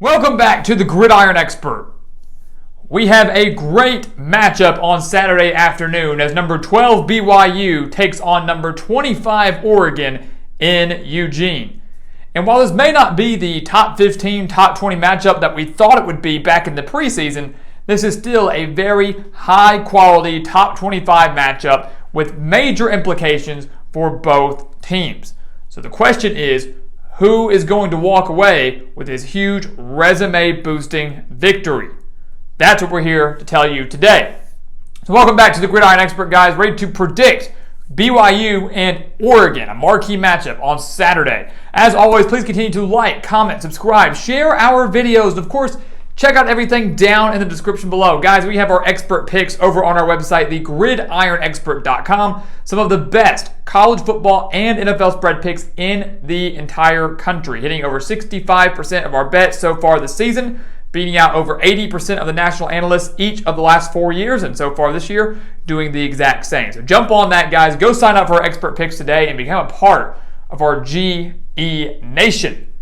Welcome back to the Gridiron Expert. We have a great matchup on Saturday afternoon as number 12 BYU takes on number 25 Oregon in Eugene. And while this may not be the top 15, top 20 matchup that we thought it would be back in the preseason, this is still a very high quality top 25 matchup with major implications for both teams. So the question is, who is going to walk away with this huge resume-boosting victory? That's what we're here to tell you today. So welcome back to the Gridiron Expert, guys. Ready to predict BYU and Oregon, a marquee matchup on Saturday. As always, please continue to like, comment, subscribe, share our videos, and of course, check out everything down in the description below. Guys, we have our expert picks over on our website, thegridironexpert.com. Some of the best college football and NFL spread picks in the entire country, hitting over 65% of our bets so far this season, beating out over 80% of the national analysts each of the last 4 years, and so far this year, doing the exact same. So jump on that, guys. Go sign up for our expert picks today and become a part of our GE Nation.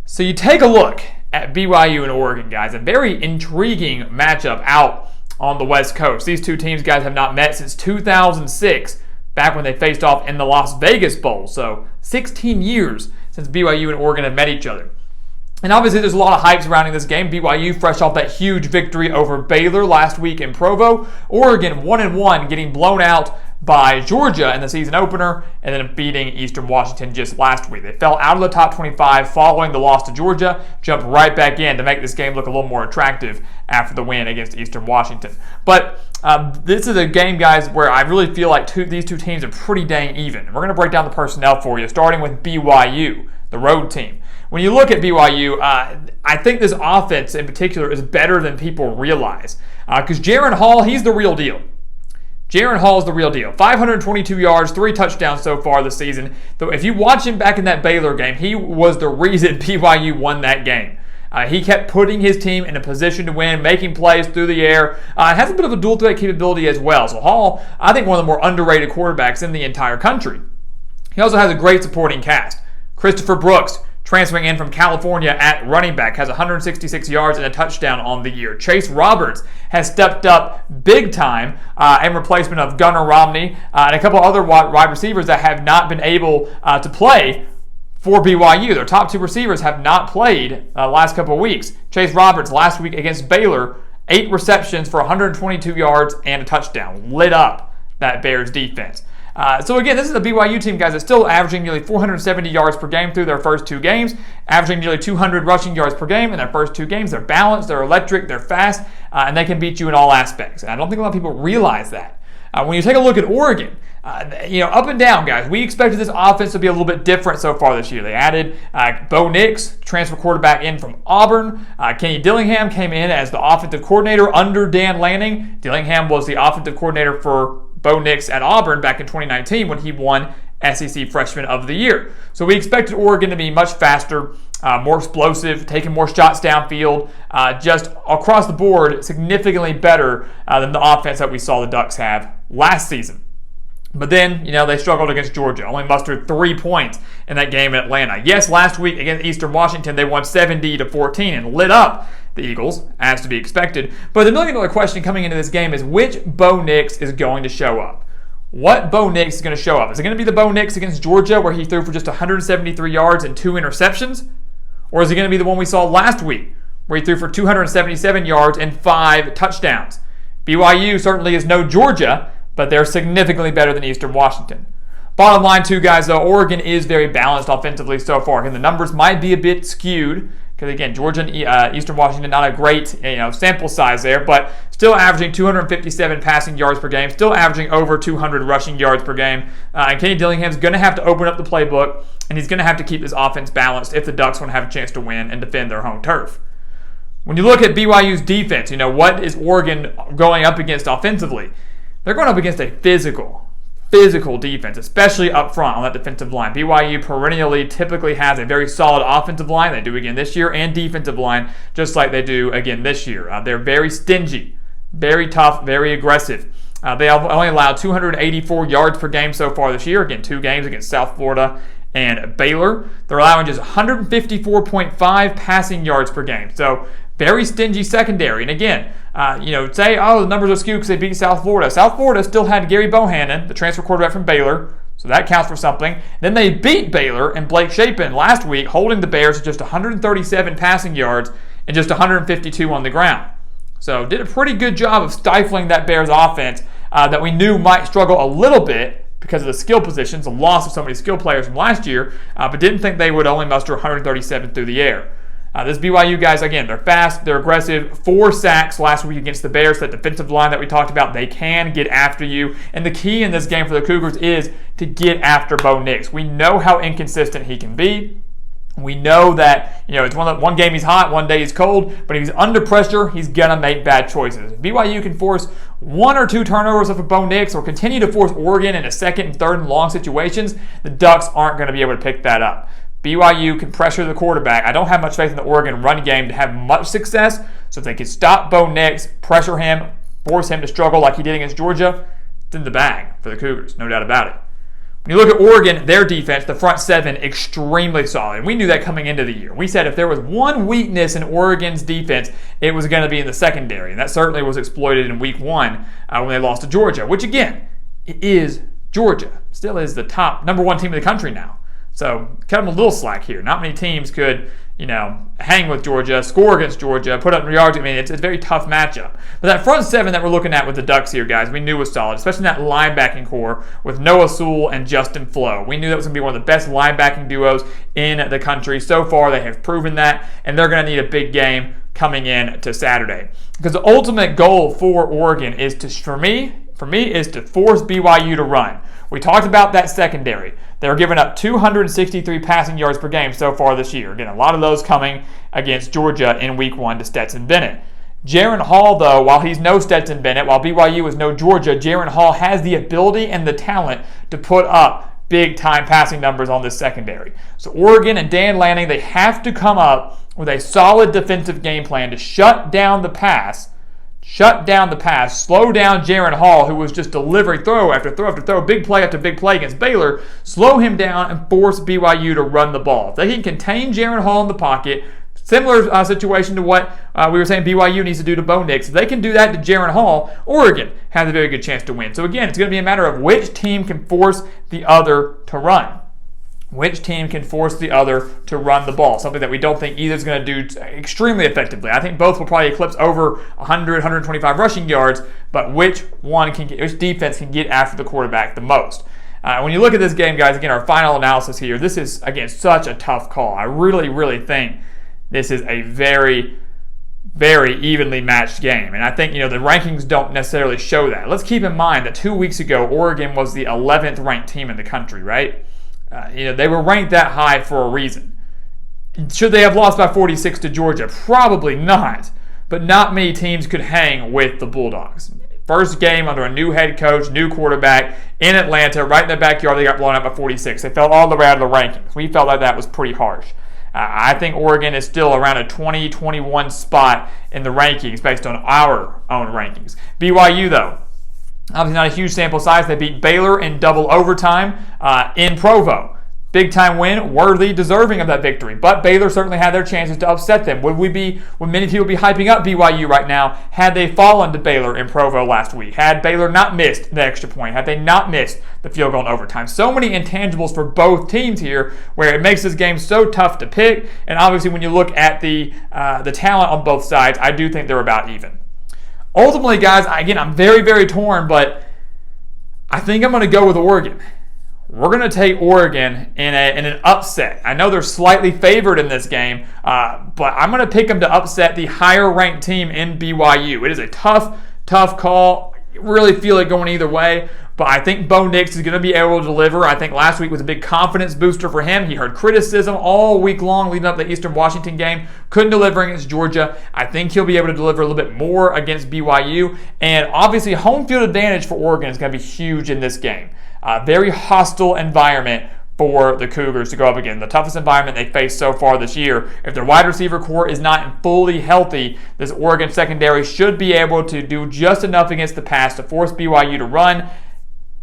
So you take a look at BYU and Oregon, guys. A very intriguing matchup out on the West Coast. These two teams, guys, have not met since 2006, back when they faced off in the Las Vegas Bowl. So 16 years since BYU and Oregon have met each other. And obviously there's a lot of hype surrounding this game. BYU fresh off that huge victory over Baylor last week in Provo. Oregon 1-1, getting blown out by Georgia in the season opener and then beating Eastern Washington just last week. They fell out of the top 25 following the loss to Georgia, jumped right back in to make this game look a little more attractive after the win against Eastern Washington. But this is a game, guys, where I really feel like these two teams are pretty dang even. And we're going to break down the personnel for you, starting with BYU, the road team. When you look at BYU, I think this offense in particular is better than people realize. Because Jaren Hall, he's the real deal. Jaren Hall is the real deal. 522 yards, 3 touchdowns so far this season. Though if you watch him back in that Baylor game, he was the reason BYU won that game. He kept putting his team in a position to win, making plays through the air. Has a bit of a dual threat capability as well. So Hall, I think one of the more underrated quarterbacks in the entire country. He also has a great supporting cast. Christopher Brooks, transferring in from California at running back, has 166 yards and a touchdown on the year. Chase Roberts has stepped up big time in replacement of Gunnar Romney and a couple other wide receivers that have not been able to play for BYU. Their top 2 receivers have not played last couple of weeks. Chase Roberts last week against Baylor, 8 receptions for 122 yards and a touchdown. Lit up that Bears defense. So again, this is a BYU team, guys, that's still averaging nearly 470 yards per game through their first 2 games, averaging nearly 200 rushing yards per game in their first 2 games. They're balanced, they're electric, they're fast, and they can beat you in all aspects. And I don't think a lot of people realize that. When you take a look at Oregon, up and down, guys, we expected this offense to be a little bit different so far this year. They added Bo Nix, transfer quarterback in from Auburn. Kenny Dillingham came in as the offensive coordinator under Dan Lanning. Dillingham was the offensive coordinator for Bo Nix at Auburn back in 2019 when he won SEC Freshman of the Year. So we expected Oregon to be much faster, more explosive, taking more shots downfield, just across the board significantly better than the offense that we saw the Ducks have last season. But then, they struggled against Georgia, only mustered 3 points in that game in Atlanta. Yes, last week against Eastern Washington, they won 70-14 and lit up the Eagles, as to be expected. But the million-dollar question coming into this game is which Bo Nix is going to show up? What Bo Nix is going to show up? Is it going to be the Bo Nix against Georgia where he threw for just 173 yards and 2 interceptions? Or is it going to be the one we saw last week where he threw for 277 yards and 5 touchdowns? BYU certainly is no Georgia, but they're significantly better than Eastern Washington. Bottom line, too, guys, though, Oregon is very balanced offensively so far. And the numbers might be a bit skewed because, again, Georgia and Eastern Washington, not a great sample size there, but still averaging 257 passing yards per game, still averaging over 200 rushing yards per game. And Kenny Dillingham's going to have to open up the playbook, and he's going to have to keep his offense balanced if the Ducks want to have a chance to win and defend their home turf. When you look at BYU's defense, what is Oregon going up against offensively? They're going up against a physical defense, especially up front on that defensive line. BYU perennially typically has a very solid offensive line. They do again this year, and defensive line, just like they do again this year. They're very stingy, very tough, very aggressive. They have only allowed 284 yards per game so far this year. Again, 2 games against South Florida and Baylor. They're allowing just 154.5 passing yards per game. So very stingy secondary. And again, say, the numbers are skewed because they beat South Florida. South Florida still had Gary Bohannon, the transfer quarterback from Baylor, so that counts for something. Then they beat Baylor and Blake Shapen last week, holding the Bears to just 137 passing yards and just 152 on the ground. So did a pretty good job of stifling that Bears offense that we knew might struggle a little bit because of the skill positions, the loss of so many skill players from last year, but didn't think they would only muster 137 through the air. This BYU guys, again, they're fast, they're aggressive. 4 sacks last week against the Bears. That defensive line that we talked about, they can get after you. And the key in this game for the Cougars is to get after Bo Nix. We know how inconsistent he can be. We know that it's one game he's hot, one day he's cold, but if he's under pressure, he's going to make bad choices. If BYU can force 1 or 2 turnovers off of Bo Nix or continue to force Oregon into second and third and long situations, the Ducks aren't going to be able to pick that up. BYU can pressure the quarterback. I don't have much faith in the Oregon run game to have much success, so if they can stop Bo Nix, pressure him, force him to struggle like he did against Georgia, it's in the bag for the Cougars, no doubt about it. When you look at Oregon, their defense, the front 7, extremely solid. And we knew that coming into the year. We said if there was one weakness in Oregon's defense, it was going to be in the secondary. And that certainly was exploited in week 1 when they lost to Georgia, which again, it is Georgia. Still is the top number 1 team in the country now. So cut them a little slack here. Not many teams could, hang with Georgia, score against Georgia, put up yards. I mean, it's a very tough matchup. But that front 7 that we're looking at with the Ducks here, guys, we knew was solid, especially that linebacking core with Noah Sewell and Justin Flo. We knew that was going to be one of the best linebacking duos in the country. So far, they have proven that, and they're going to need a big game coming in to Saturday. Because the ultimate goal for Oregon is for me, is to force BYU to run. We talked about that secondary. They're giving up 263 passing yards per game so far this year. Again, a lot of those coming against Georgia in week 1 to Stetson Bennett. Jaron Hall, though, while he's no Stetson Bennett, while BYU is no Georgia, Jaron Hall has the ability and the talent to put up big-time passing numbers on this secondary. So Oregon and Dan Lanning, they have to come up with a solid defensive game plan to shut down the pass, slow down Jaron Hall, who was just delivering throw after throw after throw, big play after big play against Baylor, slow him down and force BYU to run the ball. If they can contain Jaron Hall in the pocket, similar situation to what we were saying BYU needs to do to Bo Nix. If they can do that to Jaron Hall, Oregon has a very good chance to win. So again, it's going to be a matter of which team can force the other to run. Which team can force the other to run the ball? Something that we don't think either is going to do extremely effectively. I think both will probably eclipse over 100, 125 rushing yards, but which defense can get after the quarterback the most? When you look at this game, guys, again, our final analysis here, this is, again, such a tough call. I really, really think this is a very, very evenly matched game. And I think, the rankings don't necessarily show that. Let's keep in mind that 2 weeks ago, Oregon was the 11th ranked team in the country, right? They were ranked that high for a reason. Should they have lost by 46 to Georgia? Probably not. But not many teams could hang with the Bulldogs. First game under a new head coach, new quarterback in Atlanta, right in their backyard, they got blown out by 46. They fell all the way out of the rankings. We felt like that was pretty harsh. I think Oregon is still around a 20-21 spot in the rankings based on our own rankings. BYU, though, obviously not a huge sample size. They beat Baylor in double overtime in Provo. Big time win, worthy, deserving of that victory. But Baylor certainly had their chances to upset them. Would many people be hyping up BYU right now had they fallen to Baylor in Provo last week? Had Baylor not missed the extra point? Had they not missed the field goal in overtime? So many intangibles for both teams here, where it makes this game so tough to pick. And obviously, when you look at the talent on both sides, I do think they're about even. Ultimately, guys, again, I'm very, very torn, but I think I'm going to go with Oregon. We're going to take Oregon in an upset. I know they're slightly favored in this game, but I'm going to pick them to upset the higher-ranked team in BYU. It is a tough call. I really feel it going either way, but I think Bo Nix is going to be able to deliver. I think last week was a big confidence booster for him. He heard criticism all week long leading up to the Eastern Washington game. Couldn't deliver against Georgia. I think he'll be able to deliver a little bit more against BYU, and obviously home field advantage for Oregon is going to be huge in this game. Very hostile environment for the Cougars to go up against. The toughest environment they faced so far this year. If their wide receiver core is not fully healthy, this Oregon secondary should be able to do just enough against the pass to force BYU to run.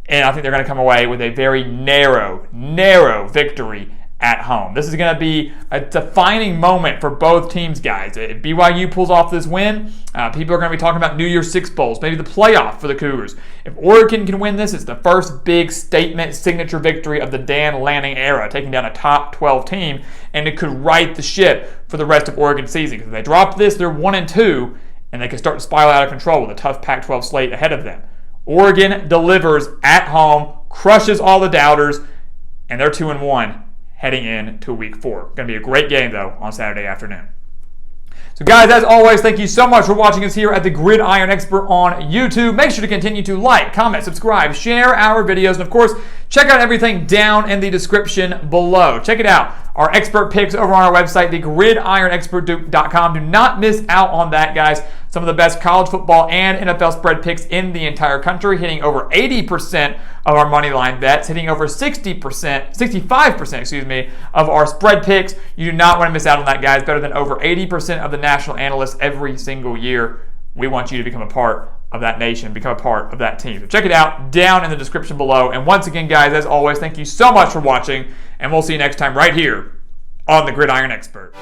And I think they're going to come away with a very narrow victory at home. This is going to be a defining moment for both teams, guys. If BYU pulls off this win, people are going to be talking about New Year's Six Bowls, maybe the playoff for the Cougars. If Oregon can win this, it's the first big statement signature victory of the Dan Lanning era, taking down a top 12 team, and it could right the ship for the rest of Oregon's season. Because if they drop this, they're 1-2, and they can start to spiral out of control with a tough Pac-12 slate ahead of them. Oregon delivers at home, crushes all the doubters, and they're 2-1. Heading into week 4. Going to be a great game, though, on Saturday afternoon. So, guys, as always, thank you so much for watching us here at the Gridiron Expert on YouTube. Make sure to continue to like, comment, subscribe, share our videos, and, of course, check out everything down in the description below. Check it out. Our expert picks over on our website, thegridironexpert.com. Do not miss out on that, guys. Some of the best college football and NFL spread picks in the entire country, hitting over 80% of our money line bets, hitting over 65%, of our spread picks. You do not want to miss out on that, guys. Better than over 80% of the national analysts every single year. We want you to become a part of that nation, become a part of that team. So check it out down in the description below. And once again, guys, as always, thank you so much for watching, and we'll see you next time right here on the Gridiron Expert.